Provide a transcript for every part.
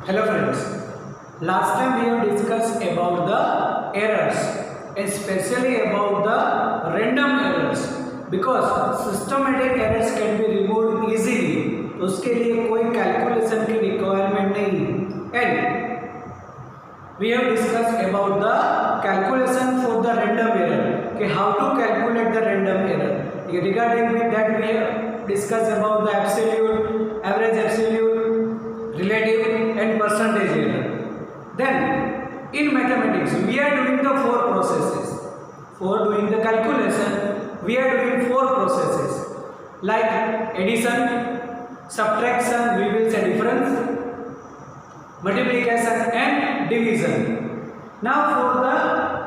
Hello friends, last time we have discussed about the errors, especially about the random errors because systematic errors can be removed easily. तो उसके लिए कोई calculation की requirement नहीं है and we have discussed about the calculation for the random error कि how to calculate the random error. Regarding with that we have discussed about the absolute, average absolute, relative and percentage error. Then in mathematics we are doing the four processes. For doing the calculation we are doing four processes like addition, subtraction, we will say difference, multiplication and division. Now for the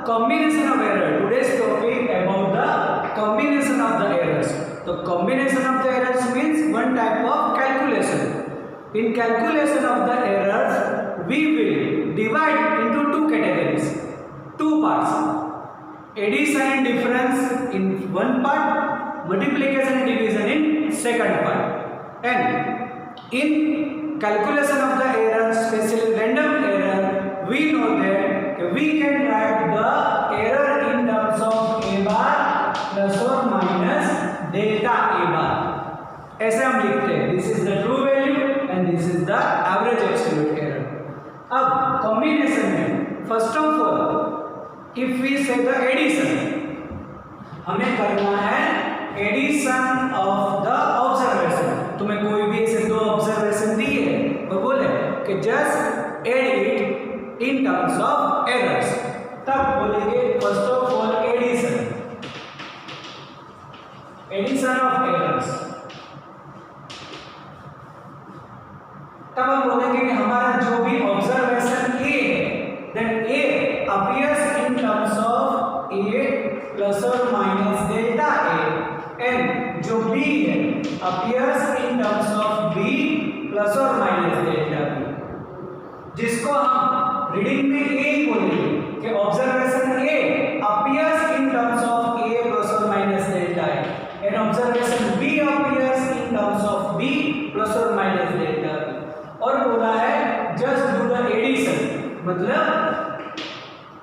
combination of error, today's topic about the combination of the errors. So combination of the errors means one type of calculation. In calculation of the errors, we will divide into two categories, two parts. Addition and difference in one part, multiplication and division in second part. And in calculation of the error, especially random error, we know that we can write the error in terms of a bar plus or minus delta a bar. ऐसे हम लिखते हैं this is the true value and this is the average absolute error. अब combination में first of all if we say the addition, हमें करना है addition of the observation. तुम्हें कोई भी ऐसे दो ऑब्जर्वेशन दिए और बोले कि just add it in terms of errors, तब बोलेंगे first of all addition of errors. तब हम बोलेंगे कि हमारा जो भी ऑब्जर्वेशन ए है then A appears in terms of A plus और माइनस डेल्टा ए एंड जो बी है appears in terms of B plus और माइनस डेल्टा बी, जिसको हम रीडिंग में ए ही बोलेंगे कि observation A appears in terms of A plus और minus delta A and observation B appears in terms of B plus और minus delta B. और बोला है जस्ट डू द एडिशन, मतलब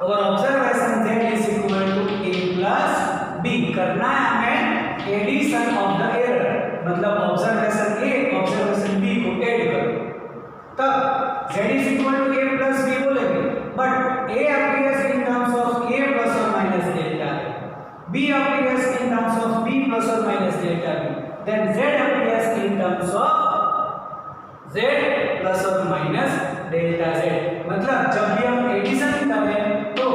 अगर observation z is equal to a plus b, करना है हमें एडिशन ऑफ द एरर, मतलब ऑब्जर्वेशन a ऑब्जर्वेशन b को ऐड करो, तब z is equal to a plus b बोलेंगे. But a appears in terms of a plus और minus delta b appears in terms of b plus और minus delta b, then z appears in terms of z plus और minus delta z. मतलब जब भी हम addition करें तो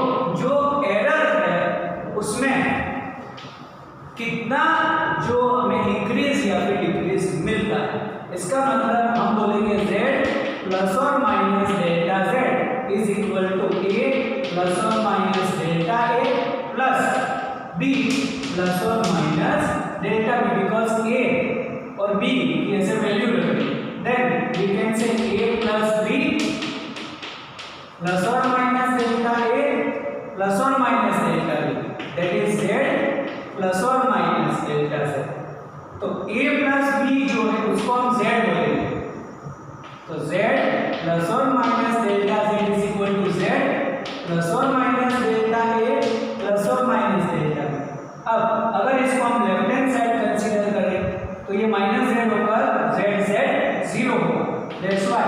जो एरर है उसमें कितना जो हमें इंक्रीज या फिर डिक्रीज मिलता है, इसका मतलब हम बोलेंगे z प्लस और minus delta z is equal to a plus और minus delta a plus b plus और minus delta b, because a और b की ऐसे वैल्यू रखें. Then we can say a plus b plus or minus delta a plus or minus delta b, that is z plus or minus delta z. तो a plus b जो है उसको हम z बोलेंगे, तो z plus or minus delta z is equal to z plus or minus delta a plus or minus delta b. अब अगर इसको हम लेफ्ट हैंड साइड कंसीडर करें तो ये माइनस z होकर z जीरो होगा. That's why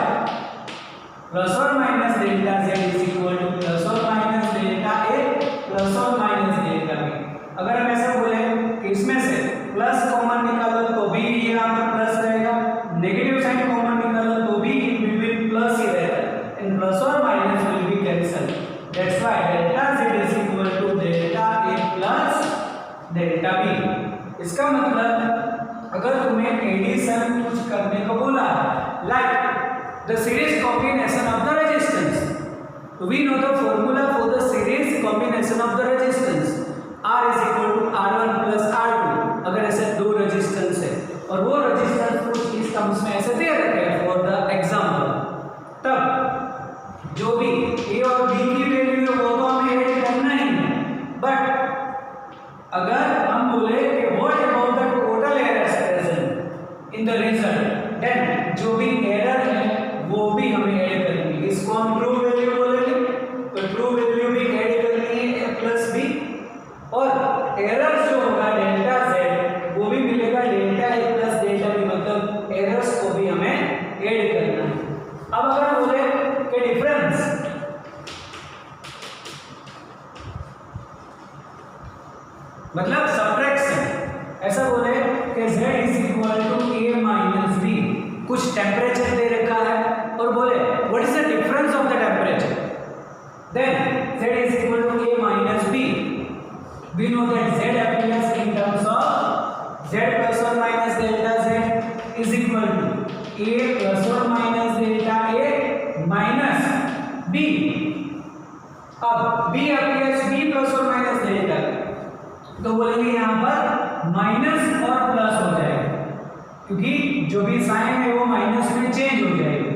plus or minus delta z is equal to plus or minus delta a plus or minus delta b. अगर हम ऐसा बोले कि इसमें से प्लस कॉमन निकालो तो भी यहाँ पर प्लस रहेगा, नेगेटिव साइन कॉमन निकालो तो भी बिटवीन प्लस ही रहेगा, एंड प्लस और minus will be cancel. That's why delta z is equal to delta a plus delta b. इसका मतलब अगर तुम्हें एडिशन कुछ करने को बोला है like the series combination of the resistance, we know the formula for the series combination of the resistance R is equal to R1 plus R2. अगर ऐसे दो रेजिस्टेंस है और वो रेजिस्टेंस कुछ इस टर्म्स में ऐसे दे रखे हैं फॉर द एग्जांपल, तब जो भी A और B की वैल्यू है वो तो हमें ऐड करना ही है. बट अगर हम बोले कि what about the total errors present in the result, then जो भी एरर है वो भी हमें ऐड करनी अब अगर बोले कि डिफरेंस मतलब सब्ट्रैक्शन, ऐसा बोले कि z is equal to a minus b, कुछ टेम्परेचर दे रखा है और बोले what is the difference of the temperature, then z is equal to a minus b, we know that z appears in terms of z plus or minus delta z is equal to a plus or minus delta a minus b. अब b appears b plus or minus delta, तो बोलेंगे यहाँ पर minus और plus हो जाएगा, क्योंकि जो भी साइन है वो माइनस में चेंज हो जाएगी।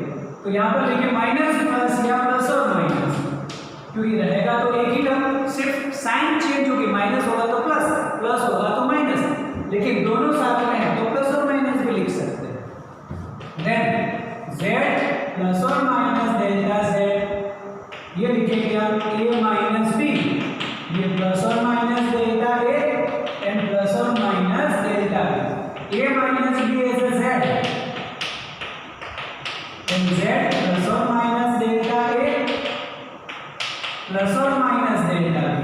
तो यहाँ पर लिखिए माइनस प्लस या प्लस और माइनस, क्योंकि रहेगा तो एक ही टर्म, सिर्फ साइन चेंज होगी, माइनस होगा तो प्लस, प्लस होगा तो माइनस, लेकिन दोनों साथ में है तो प्लस और माइनस भी लिख सकते हैं। देन z प्लस और माइनस डेल्टा z, ये लिखेंगे आप a माइनस b, ये प्लस और minus delta a and plus और minus delta b, a minus b as a z and z plus और माइनस डेल्टा a प्लस और minus delta b,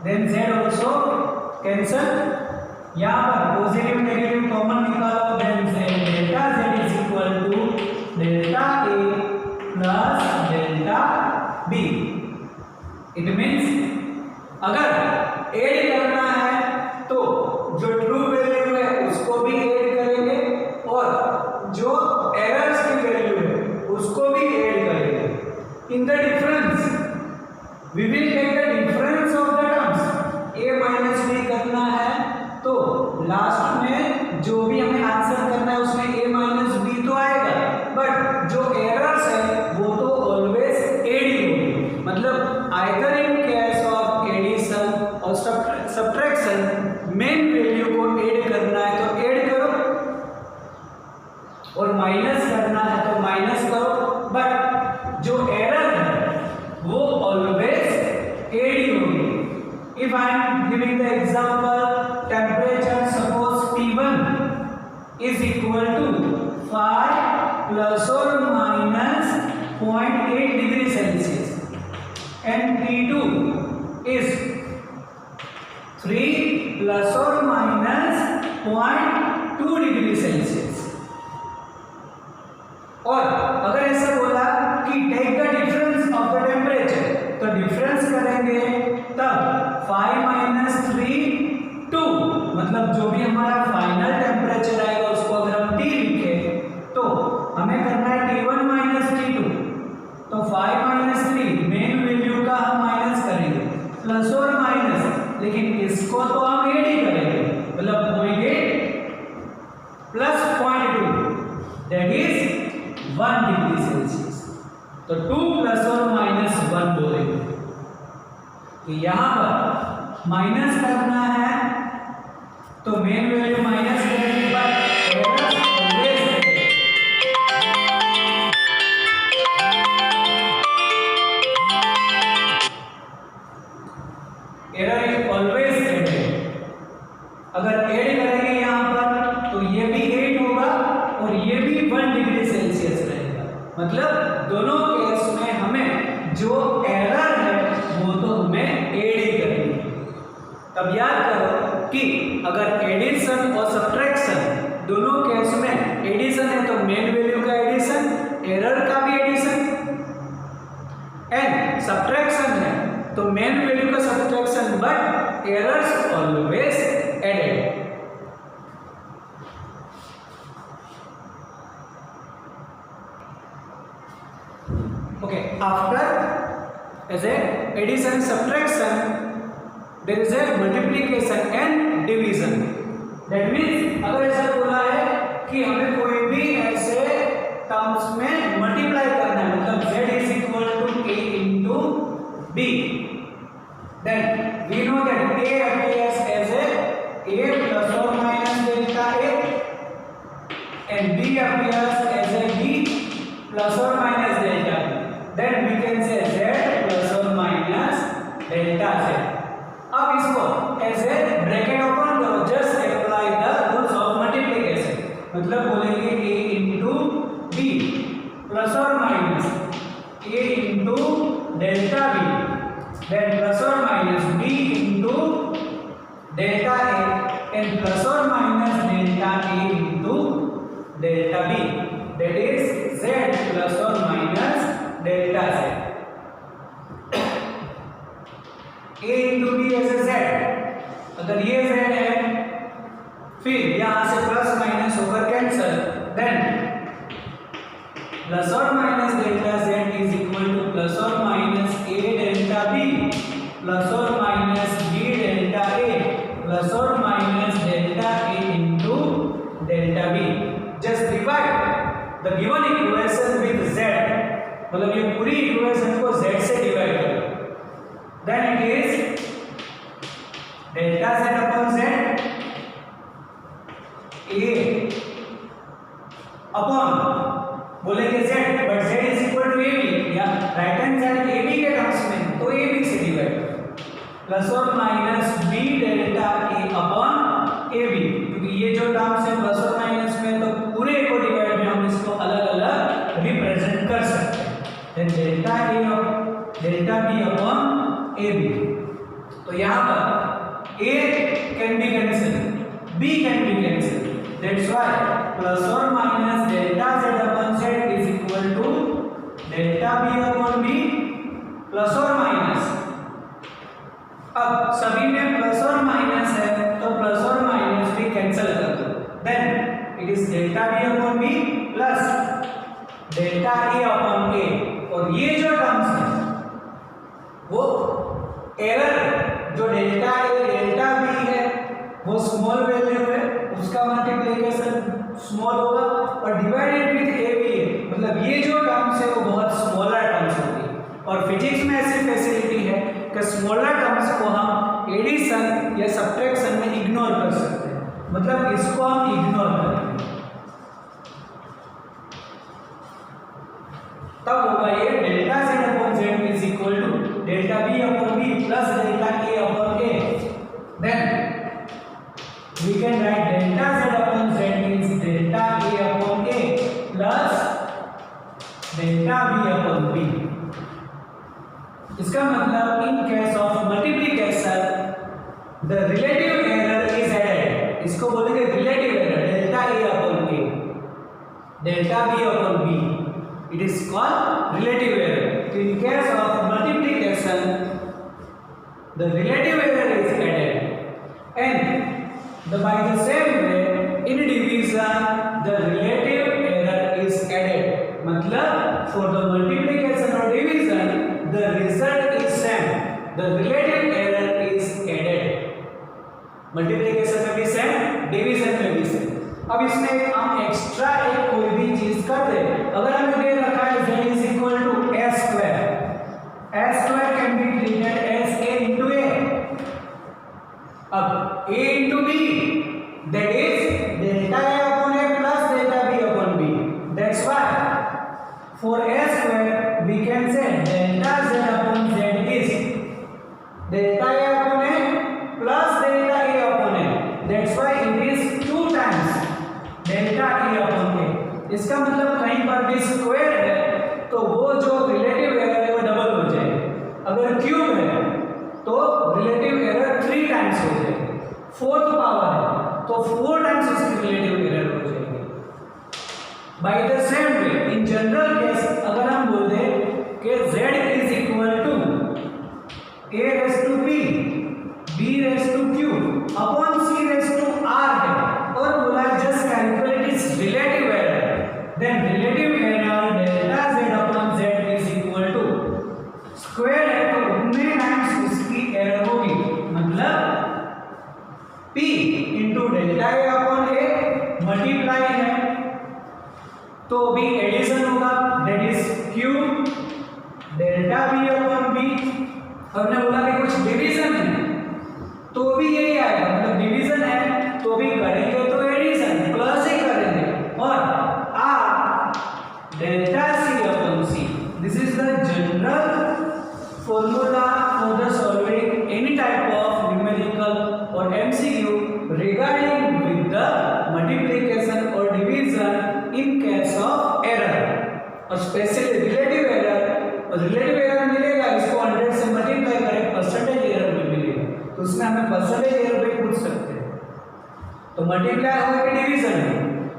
then z also cancel, यहाँ पर positive negative common निकालो, then z delta z is equal to delta a plus delta b। It means अगर add करना है तो जो ट्रू वैल्यू है उसको भी ऐड करेंगे और जो एरर्स की वैल्यू है उसको भी ऐड करेंगे। In the difference we will take the difference of the terms, a minus b करना है तो लास्ट में जो भी हमें आंसर करना है उसमें a माइनस b तो आएगा, बट जो एरर्स है वो तो ऑलवेज ऐड ही होगी। मतलब either in case of addition और सब्ट्रैक्शन मेन वैल्यू को ऐड करना है तो ऐड करो और माइनस करना है तो माइनस करो, बट जो एरर है वो ऑलवेज ऐड ही होगी। If I am giving the example, temperature suppose T1 is equal to 5 plus और minus 0.8 degree Celsius and T2 is 3 plus or minus 0.2 degree Celsius. और अगर ऐसा बोला कि take the difference of the temperature, तो difference करेंगे तब 5 minus 3 2, मतलब जो भी हमारा फाइनल टेम्परेचर आएगा उसको अगर हम T लिखे तो हमें करना है T1 माइनस T2, तो 5 माइनस 3 मेन वैल्यू का हम माइनस करेंगे, प्लस और माइनस, लेकिन इसको तो हम ऐड ही करेंगे, मतलब 0.8 plus 0.2 that is 1 degree Celsius. तो 2 प्लस और माइनस 1 बोलेंगे। तो यहाँ पर माइनस करना है तो मेन वैल्यू माइनस करने पर एरर इज ऑलवेज एडेड। अगर ऐड करेंगे यहाँ पर तो ये भी 8 होगा और ये भी 1 डिग्री सेल्सियस रहेगा, मतलब दोनों केस में हमें जो एरर है वो तो हमें ऐड ही करनी है। तब याद करो कि अगर एडिशन और सब्ट्रैक्शन दोनों केस में एडिशन है तो मेन वैल्यू का एडिशन, एरर का भी एडिशन, एंड सब्ट्रैक्शन है तो मेन वैल्यू का subtraction, but errors always added. Okay, after as a addition subtraction there is a multiplication and division. That means अगर ऐसा बोला है कि हमें कोई भी ऐसे टर्म्स में मल्टीप्लाई करना है, मतलब z is equal to a into b, then we know that a appears as a plus or minus delta a and b appears as a b plus or minus delta b. Then we can say z plus or minus delta z. अब इसको ऐसे bracket open करो, just apply the rules of multiplication, मतलब बोलेंगे a into b plus or minus A into delta B, then plus or minus B into delta A, and plus or minus delta A into delta B, that is Z plus or minus delta Z. A into B ऐसे Z, अगर ये Z है फिर यहाँ से plus minus होकर cancel, then plus और minus delta Z is equal to plus और minus A delta B plus और minus B delta A plus और minus delta A into delta B. Just divide the given equation with Z, मतलब ये पूरी equation को Z से divide करो, then it is delta Z upon Z A upon बोलेंगे Z, but Z is equal to AB, या right hand side AB के terms में तो AB से डिवाइड प्लस और minus B delta A upon AB, क्योंकि ये जो टर्म्स है प्लस और माइनस में तो पूरे को डिवाइड में हम इसको अलग अलग रिप्रेजेंट कर सकते हैं, then delta A delta B upon AB. तो यहाँ पर A can be cancel, B can be cancel, that's why plus or minus delta Z upon Z is equal to delta B upon B plus or minus. अब सभी में plus और minus है तो plus और माइनस भी cancel कर दो, then it is delta B upon B plus delta A upon A, और ये जो टर्म्स है वो एरर जो डेल्टा A डेल्टा B है वो स्मॉल वैल्यू है, उसका मल्टीप्लिकेशन स्मॉल होगा, और डिवाइडेड विद AB है, मतलब ये जो टर्म्स है वो बहुत स्मॉलर टर्म्स होगी, और फिजिक्स में ऐसी फैसिलिटी है कि स्मॉलर टर्म्स को हम एडिशन या सब्ट्रैक्शन में इग्नोर कर सकते हैं, मतलब इसको हम इग्नोर करेंगे, तब होगा ये delta Z upon Z is equal to delta B upon B plus delta A upon A, then we can write delta Z upon Z means delta A upon A plus delta B upon B. इसका मतलब in case of multiplication the relative error is added, इसको बोलेंगे relative error, delta A upon A delta B upon B, it is called relative error. In case of multiplication the relative error is added, and by the same way in division the relative error is added, मतलब for the multiplication or division the result is same, the relative error is added, multiplication में भी same, division में भी same. अब इसमें हम extra एक कोई भी चीज कर दे, अगर हमें दे रखा है z is equal to a square can be treated as a into a, अब a into b that is delta A upon A plus delta B upon B, that's why for a square we can say delta Z upon Z is delta A upon A plus delta A upon A, that's why it is 2 times delta A upon A. इसका मतलब कहीं पर भी square है तो वो जो relative error है वो डबल हो जाएगी, अगर क्यूब है तो रिलेटिव एरर 3 टाइम्स हो जाएगी, फोर्थ पावर है तो 4 टाइम्स इसकी रिलेटिव एरर हो जाएगी. By the same way in general case अगर हम बोल दें कि z is equal to a raise to b b raise to q upon c raise to r है, और बोला just calculate its relative error, then relative error delta z upon z is equal to square है तो उतने times उसकी error होगी, मतलब p into delta A upon A multiply है तो भी एडिशन होगा, that is q delta B upon B, हमने बोला कि कुछ डिवीजन है तो भी यही आएगा, मतलब डिवीजन है तो भी करेंगे तो एडिशन प्लस ही करेंगे, और r delta C upon C, this is the general formula for the solving any type of numerical or MCQ regarding with the multiplication or division in case of error, or especially relative error तो relative error मिलेगा, इसको 100 से multiply करें percentage error में मिलेगा, तो उसमें हमें परसेंटेज एरर भी पूछ सकते हैं। तो मल्टीप्लाई हो कि डिवीजन है,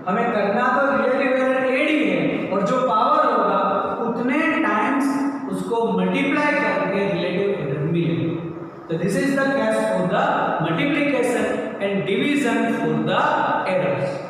हमें करना तो रिलेटिव एरर एड ही है, और जो पावर होगा उतने टाइम्स उसको मल्टीप्लाई करके रिलेटिव एरर मिलेगा। तो this is the case for the multiplication and division for the errors.